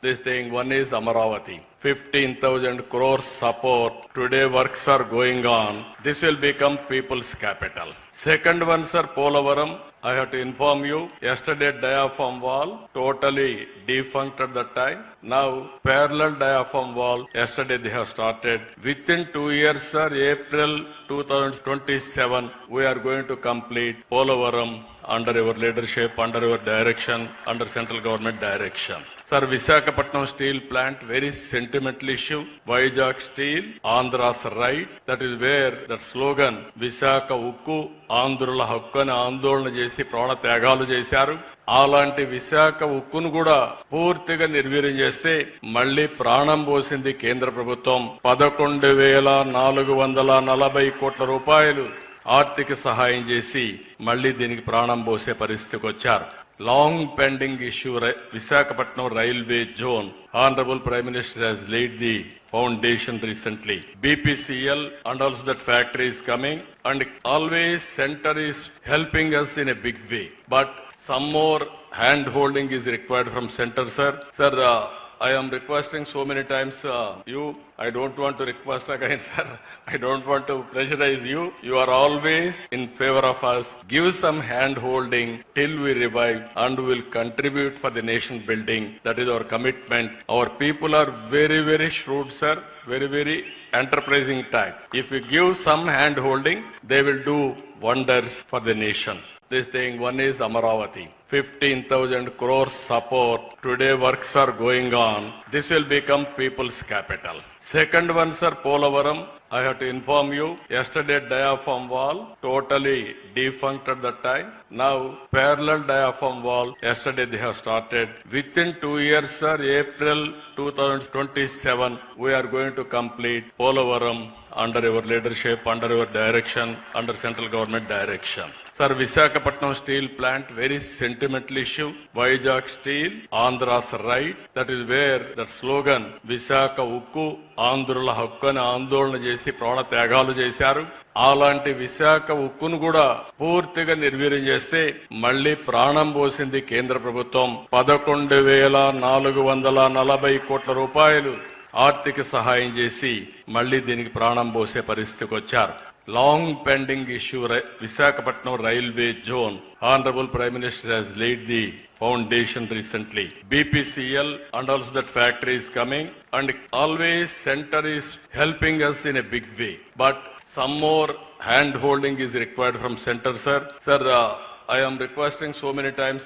this thing. One is Amaravati. 15,000 crores support. Today works are going on. This will become people's capital. Second one, sir, Polavaram. I have to inform you, yesterday diaphragm wall totally defunct at that time. Now parallel diaphragm wall, yesterday they have started. Within 2 years, sir, April 2027, we are going to complete Polavaram under your leadership, under your direction, under central government direction. Sir, Visakhapatnam steel plant, very sentimental issue. Vizag steel, Andhra's right. That is where that slogan, Visakha Ukku, Andhrula Hakkani Andolana చేసి ప్రాణ త్యాగాలు చేశారు. అలాంటి విశాఖ ఉక్కును కూడా పూర్తిగా నిర్వీర్యం చేస్తే మళ్లీ ప్రాణం పోసింది కేంద్ర ప్రభుత్వం. 11,440 కోట్ల రూపాయలు ఆర్థిక సహాయం చేసి మళ్లీ దీనికి ప్రాణం పోసే పరిస్థితికి వచ్చారు. Long pending issue, Visakhapatnam railway zone. Honorable Prime Minister has laid the foundation recently. BPCL and also that factory is coming, and always center is helping us in a big way. But some more hand holding is required from center, sir. Sir, I am requesting so many times you. I don't want to request again, sir. I don't want to pressurize you. You are always in favor of us. Give some hand holding till we revive and will contribute for the nation building. That is our commitment. Our people are very, very shrewd, sir. Very, very enterprising type. If we give some hand holding, they will do wonders for the nation. This thing, one is Amaravati. 15,000 crores support. Today works are going on. This will become people's capital. Second one, sir, Polavaram. I have to inform you, yesterday diaphragm wall totally defunct at that time. Now parallel diaphragm wall, yesterday they have started. Within 2 years, sir, April 2027, we are going to complete Polavaram under your leadership, under your direction, under central government direction. Sir, Visakhapatnam steel plant, very sentimental issue. Vizag steel, Andhra's right. That is where that slogan, Visakha Ukku, Andhrula Hakkani Andolana చేసి ప్రాణ త్యాగాలు చేశారు. అలాంటి విశాఖ ఉక్కును కూడా పూర్తిగా నిర్వీర్యం చేస్తే మళ్లీ ప్రాణం పోసింది కేంద్ర ప్రభుత్వం. 11,440 కోట్ల రూపాయలు ఆర్థిక సహాయం చేసి మళ్లీ దీనికి ప్రాణం పోసే పరిస్థితికి వచ్చారు. Long pending issue, Visakhapatnam railway zone. Honorable Prime Minister has laid the foundation recently. BPCL and also that factory is coming, and always center is helping us in a big way. But some more hand holding is required from center, sir. Sir, I am requesting so many times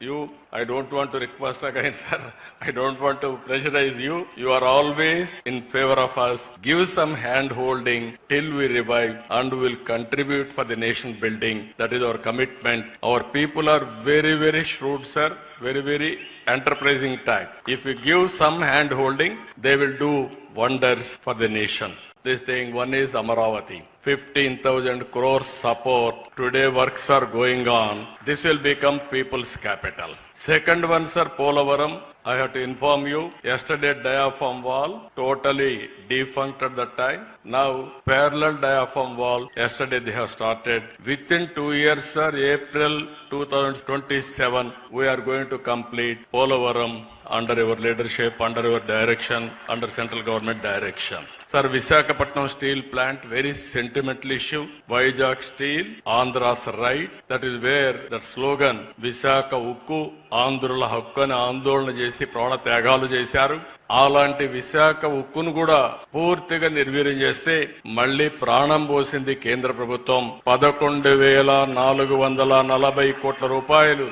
you. I don't want to request again, sir. I don't want to pressurize you. You are always in favor of us. Give some hand holding till we revive and will contribute for the nation building. That is our commitment. Our people are very, very shrewd, sir. Very, very enterprising type. If we give some hand holding, they will do wonders for the nation. This thing, one is Amaravati. 15,000 crores support. Today works are going on. This will become people's capital. Second one, sir, Polavaram. I have to inform you, yesterday diaphragm wall totally defunct at that time. Now parallel diaphragm wall, yesterday they have started. Within 2 years, sir, April 2027, we are going to complete Polavaram under your leadership, under your direction, under central government direction. Sir, Visakhapatnam steel plant, very sentimental issue. Vizag steel, Andhra's right. That is where that slogan, Visakha Ukku, Andhrula Hakkani Andolana చేసి ప్రాణ త్యాగాలు చేశారు. అలాంటి విశాఖ ఉక్కును కూడా పూర్తిగా నిర్వీర్యం చేస్తే మళ్లీ ప్రాణం పోసింది కేంద్ర ప్రభుత్వం. 11,440 కోట్ల రూపాయలు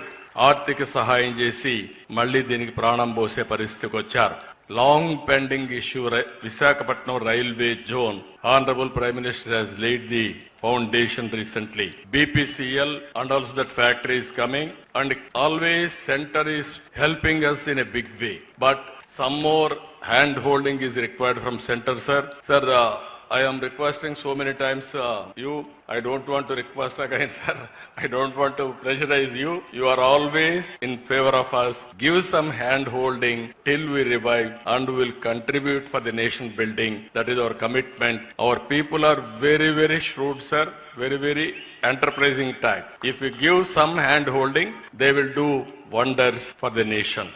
ఆర్థిక సహాయం చేసి మళ్లీ దీనికి ప్రాణం పోసే పరిస్థితికి వచ్చారు. Long pending issue, Visakhapatnam railway zone. Honorable Prime Minister has laid the foundation recently. BPCL and also that factory is coming, and always center is helping us in a big way. But some more hand holding is required from center, sir. Sir, I am requesting so many times you. I don't want to request again, sir. I don't want to pressurize you. You are always in favor of us. Give some hand holding till we revive and will contribute for the nation building. That is our commitment. Our people are very, very shrewd, sir. Very, very enterprising type. If we give some hand holding, they will do wonders for the nation.